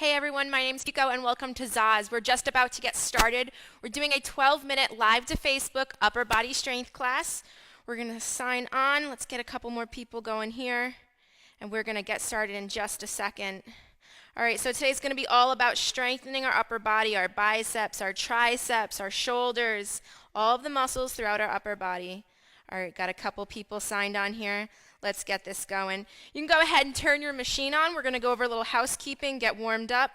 Hey everyone, my name's Kiko and welcome to ZAAZ. We're just about to get started. We're doing a 12-minute live to Facebook upper body strength class. We're going to sign on. Let's get a couple more people going here. And we're going to get started in just a second. All right, so today's going to be all about strengthening our upper body, our biceps, our triceps, our shoulders, all of the muscles throughout our upper body. All right, got a couple people signed on here. Let's get this going. You can go ahead and turn your machine on. We're going to go over a little housekeeping, get warmed up.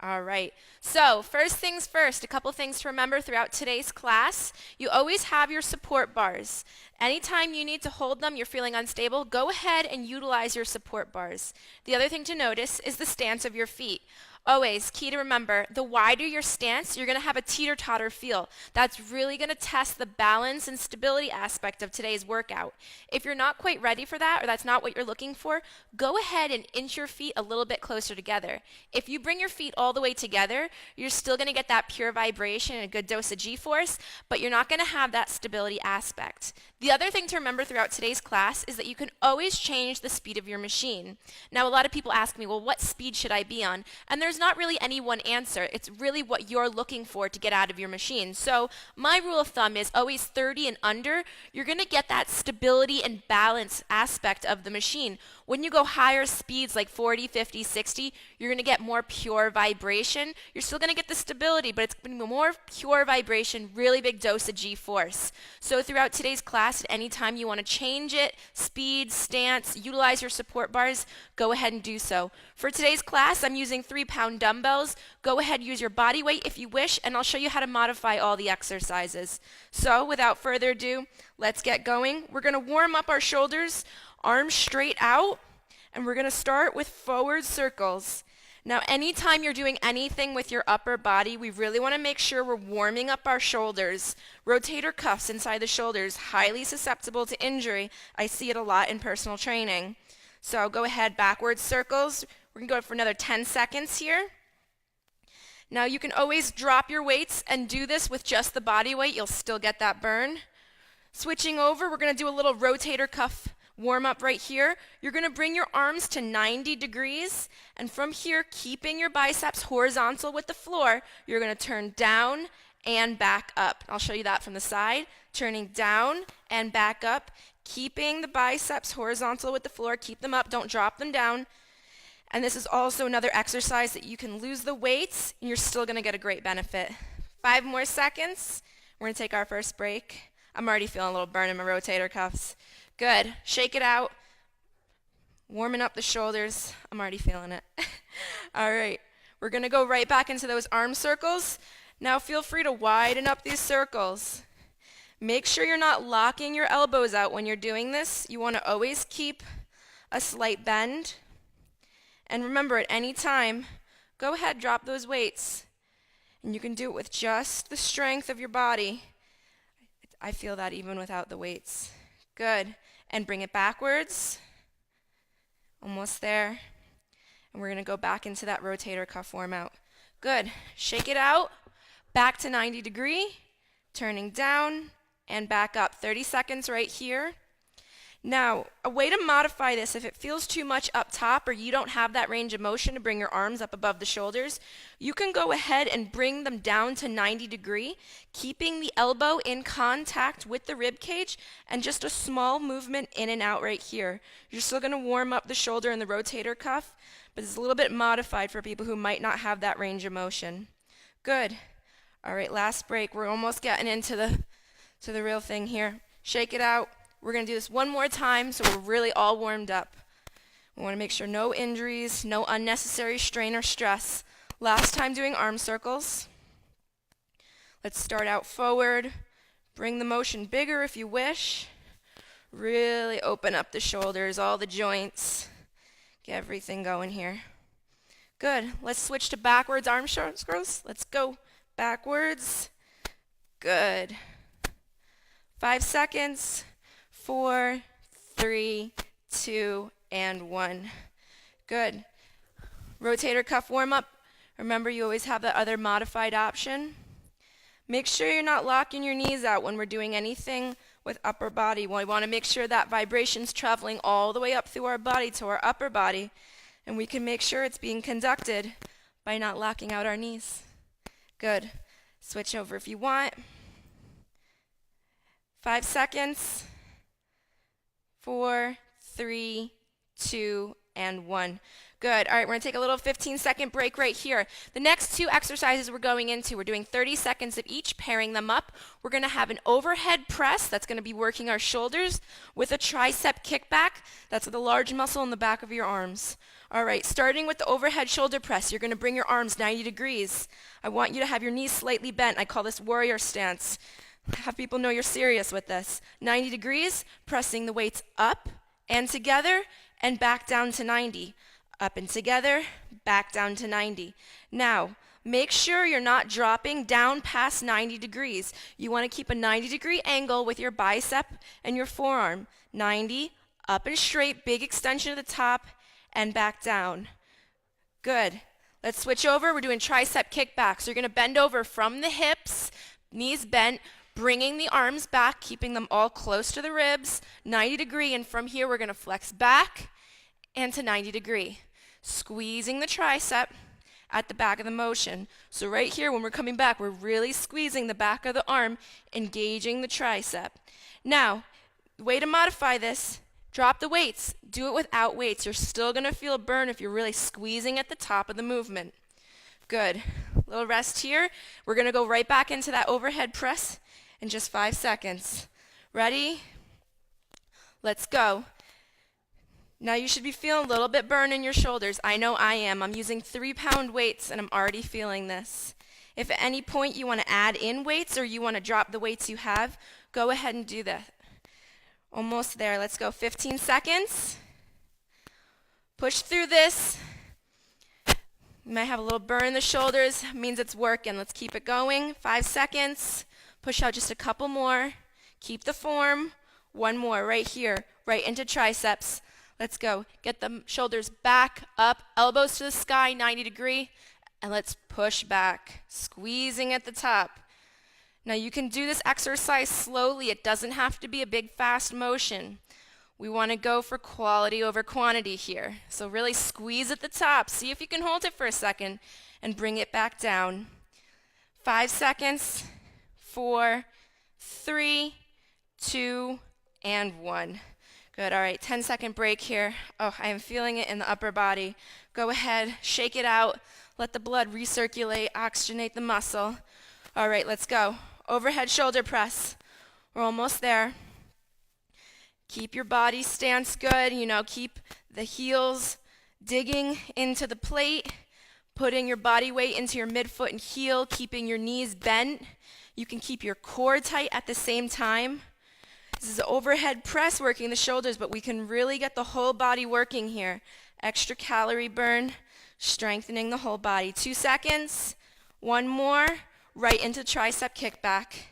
All right, so first things first, a couple things to remember throughout today's class. You always have your support bars. Anytime you need to hold them, you're feeling unstable, go ahead and utilize your support bars. The other thing to notice is the stance of your feet. Always, key to remember, the wider your stance, you're going to have a teeter-totter feel. That's really going to test the balance and stability aspect of today's workout. If you're not quite ready for that, or that's not what you're looking for, go ahead and inch your feet a little bit closer together. If you bring your feet all the way together, you're still going to get that pure vibration and a good dose of G-force, but you're not going to have that stability aspect. The other thing to remember throughout today's class is that you can always change the speed of your machine. Now, a lot of people ask me, well, what speed should I be on? And there's not really any one answer. It's really what you're looking for to get out of your machine. So my rule of thumb is always 30 and under. You're going to get that stability and balance aspect of the machine. When you go higher speeds like 40, 50, 60, you're going to get more pure vibration. You're still going to get the stability, but it's going to be more pure vibration, really big dose of G-force. So throughout today's class, at any time you want to change it, speed, stance, utilize your support bars, go ahead and do so. For today's class, I'm using 3-pound dumbbells. Go ahead, use your body weight if you wish, and I'll show you how to modify all the exercises. So without further ado, let's get going. We're going to warm up our shoulders, arms straight out, and we're going to start with forward circles. Now, anytime you're doing anything with your upper body, we really want to make sure we're warming up our shoulders. Rotator cuffs inside the shoulders, highly susceptible to injury. I see it a lot in personal training. So go ahead, backwards circles. We're going to go for another 10 seconds here. Now, you can always drop your weights and do this with just the body weight. You'll still get that burn. Switching over, we're going to do a little rotator cuff warm up right here. You're going to bring your arms to 90 degrees, and from here, keeping your biceps horizontal with the floor, you're going to turn down and back up. I'll show you that from the side. Turning down and back up, keeping the biceps horizontal with the floor. Keep them up, don't drop them down. And this is also another exercise that you can lose the weights, and you're still going to get a great benefit. 5 more seconds. We're going to take our first break. I'm already feeling a little burn in my rotator cuffs. Good. Shake it out. Warming up the shoulders. I'm already feeling it. All right. We're going to go right back into those arm circles. Now feel free to widen up these circles. Make sure you're not locking your elbows out when you're doing this. You want to always keep a slight bend. And remember, at any time, go ahead, drop those weights. And you can do it with just the strength of your body. I feel that even without the weights. Good. And bring it backwards. Almost there. And we're going to go back into that rotator cuff warm out. Good. Shake it out. Back to 90 degree. Turning down and back up. 30 seconds right here. Now, a way to modify this, if it feels too much up top or you don't have that range of motion to bring your arms up above the shoulders, you can go ahead and bring them down to 90 degree, keeping the elbow in contact with the rib cage and just a small movement in and out right here. You're still going to warm up the shoulder and the rotator cuff, but it's a little bit modified for people who might not have that range of motion. Good. All right, last break. We're almost getting into the real thing here. Shake it out. We're going to do this one more time so we're really all warmed up. We want to make sure no injuries, no unnecessary strain or stress. Last time doing arm circles. Let's start out forward. Bring the motion bigger if you wish. Really open up the shoulders, all the joints. Get everything going here. Good. Let's switch to backwards arm circles. Let's go backwards. Good. 5 seconds. 4, 3, 2, and 1. Good. Rotator cuff warm up. Remember, you always have that other modified option. Make sure you're not locking your knees out when we're doing anything with upper body. We want to make sure that vibration's traveling all the way up through our body to our upper body. And we can make sure it's being conducted by not locking out our knees. Good. Switch over if you want. 5 seconds. 4, 3, 2, and 1. Good. All right, we're going to take a little 15-second break right here. The next two exercises we're going into, we're doing 30 seconds of each, pairing them up. We're going to have an overhead press. That's going to be working our shoulders with a tricep kickback. That's the large muscle in the back of your arms. All right, starting with the overhead shoulder press, you're going to bring your arms 90 degrees. I want you to have your knees slightly bent. I call this warrior stance. Have people know you're serious with this. 90 degrees, pressing the weights up and together and back down to 90. Up and together, back down to 90. Now, make sure you're not dropping down past 90 degrees. You want to keep a 90-degree angle with your bicep and your forearm. 90, up and straight, big extension at the top, and back down. Good. Let's switch over. We're doing tricep kickbacks. So you're going to bend over from the hips, knees bent, bringing the arms back, keeping them all close to the ribs, 90 degree, and from here we're going to flex back and to 90 degree, squeezing the tricep at the back of the motion. So right here, when we're coming back, we're really squeezing the back of the arm, engaging the tricep. Now, the way to modify this, drop the weights. Do it without weights. You're still going to feel a burn if you're really squeezing at the top of the movement. Good. Little rest here. We're going to go right back into that overhead press in just 5 seconds. Ready? Let's go. Now you should be feeling a little bit burn in your shoulders. I know I am. I'm using 3-pound weights and I'm already feeling this. If at any point you want to add in weights or you want to drop the weights you have, go ahead and do that. Almost there. Let's go. 15 seconds. Push through this. You might have a little burn in the shoulders. It means it's working. Let's keep it going. 5 seconds. Push out just a couple more. Keep the form. One more right here, right into triceps. Let's go. Get the shoulders back, up, elbows to the sky, 90 degree, and let's push back, squeezing at the top. Now you can do this exercise slowly. It doesn't have to be a big fast motion. We want to go for quality over quantity here. So really squeeze at the top. See if you can hold it for a second and bring it back down. 5 seconds. 4, 3, 2, and 1. Good. All right, 10-second break here. Oh, I am feeling it in the upper body. Go ahead, shake it out. Let the blood recirculate, oxygenate the muscle. All right, let's go. Overhead shoulder press. We're almost there. Keep your body stance good. Keep the heels digging into the plate. Putting your body weight into your midfoot and heel, keeping your knees bent. You can keep your core tight at the same time. This is an overhead press working the shoulders, but we can really get the whole body working here. Extra calorie burn, strengthening the whole body. 2 seconds. One more. Right into tricep kickback.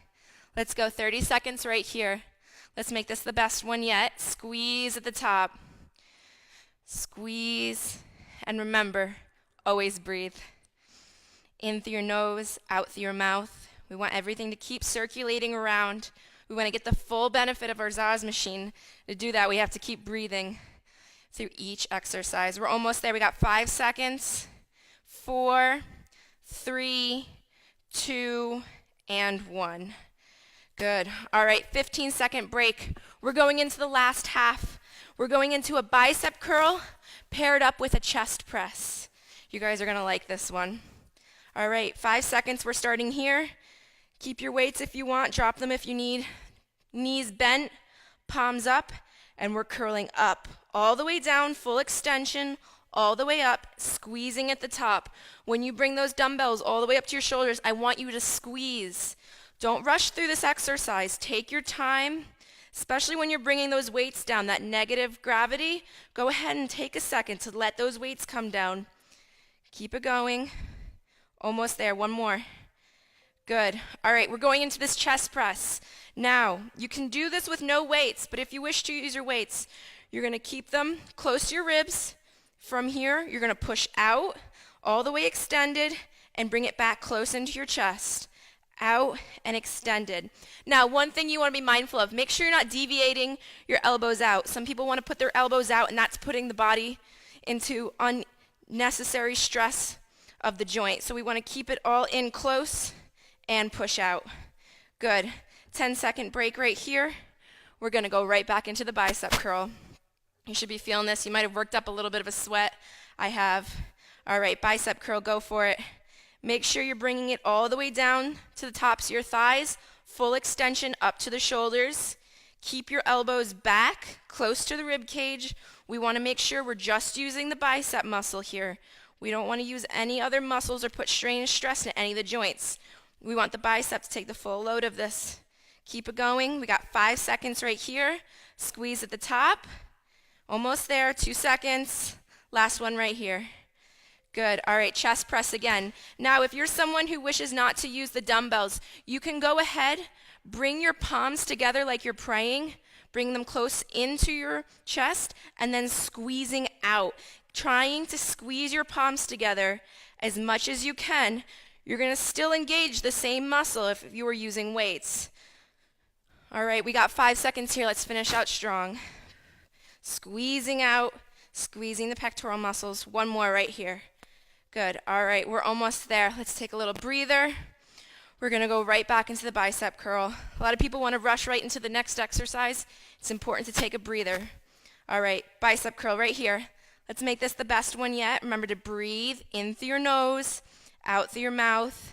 Let's go. 30 seconds right here. Let's make this the best one yet. Squeeze at the top. Squeeze. And remember, always breathe. In through your nose, out through your mouth. We want everything to keep circulating around. We want to get the full benefit of our ZAAZ machine. To do that, we have to keep breathing through each exercise. We're almost there. We got 5 seconds. 4, 3, 2, and 1. Good. All right, 15-second break. We're going into the last half. We're going into a bicep curl paired up with a chest press. You guys are going to like this one. All right, 5 seconds. We're starting here. Keep your weights if you want. Drop them if you need. Knees bent, palms up, and we're curling up. All the way down, full extension, all the way up, squeezing at the top. When you bring those dumbbells all the way up to your shoulders, I want you to squeeze. Don't rush through this exercise. Take your time, especially when you're bringing those weights down, that negative gravity. Go ahead and take a second to let those weights come down. Keep it going. Almost there. One more. Good. All right, we're going into this chest press. Now, you can do this with no weights, but if you wish to use your weights, you're going to keep them close to your ribs. From here, you're going to push out, all the way extended, and bring it back close into your chest. Out and extended. Now, one thing you want to be mindful of, make sure you're not deviating your elbows out. Some people want to put their elbows out, and that's putting the body into unnecessary stress of the joint. So we want to keep it all in close and push out. Good. 10-second break right here. We're going to go right back into the bicep curl. You should be feeling this. You might have worked up a little bit of a sweat. I have. All right, bicep curl, go for it. Make sure you're bringing it all the way down to the tops of your thighs, full extension up to the shoulders. Keep your elbows back, close to the rib cage. We want to make sure we're just using the bicep muscle here. We don't want to use any other muscles or put strain and stress in any of the joints. We want the bicep to take the full load of this. Keep it going. We got 5 seconds right here. Squeeze at the top. Almost there. 2 seconds. Last one right here. Good. All right, chest press again. Now, if you're someone who wishes not to use the dumbbells, you can go ahead, bring your palms together like you're praying, bring them close into your chest, and then squeezing out. Trying to squeeze your palms together as much as you can. You're going to still engage the same muscle if you were using weights. All right, we got 5 seconds here. Let's finish out strong. Squeezing out, squeezing the pectoral muscles. One more right here. Good. All right, we're almost there. Let's take a little breather. We're going to go right back into the bicep curl. A lot of people want to rush right into the next exercise. It's important to take a breather. All right, bicep curl right here. Let's make this the best one yet. Remember to breathe in through your nose, out through your mouth,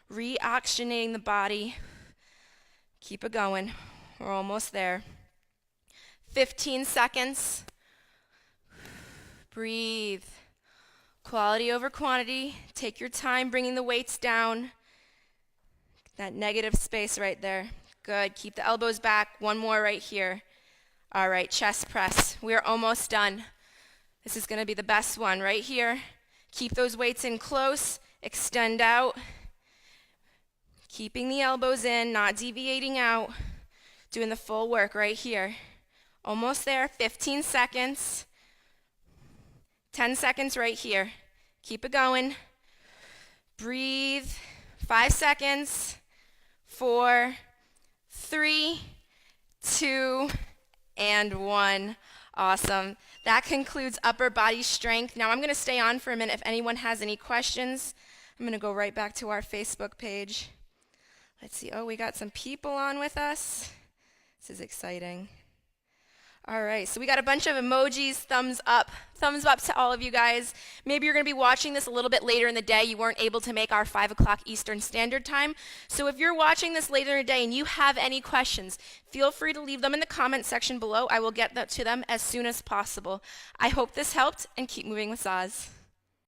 re-oxygenating the body. Keep it going. We're almost there. 15 seconds. Breathe. Quality over quantity. Take your time bringing the weights down. That negative space right there. Good. Keep the elbows back. One more right here. All right, chest press. We're almost done. This is going to be the best one right here. Keep those weights in close. Extend out. Keeping the elbows in, not deviating out. Doing the full work right here. Almost there. 15 seconds. 10 seconds right here. Keep it going. Breathe. 5 seconds. 4, 3, 2, and 1. Awesome. That concludes upper body strength. Now I'm going to stay on for a minute if anyone has any questions. I'm going to go right back to our Facebook page. Let's see. Oh, we got some people on with us. This is exciting. All right, so we got a bunch of emojis, thumbs up to all of you guys. Maybe you're going to be watching this a little bit later in the day. You weren't able to make our 5 o'clock Eastern Standard Time. So if you're watching this later in the day and you have any questions, feel free to leave them in the comment section below. I will get to them as soon as possible. I hope this helped, and keep moving with ZAAZ.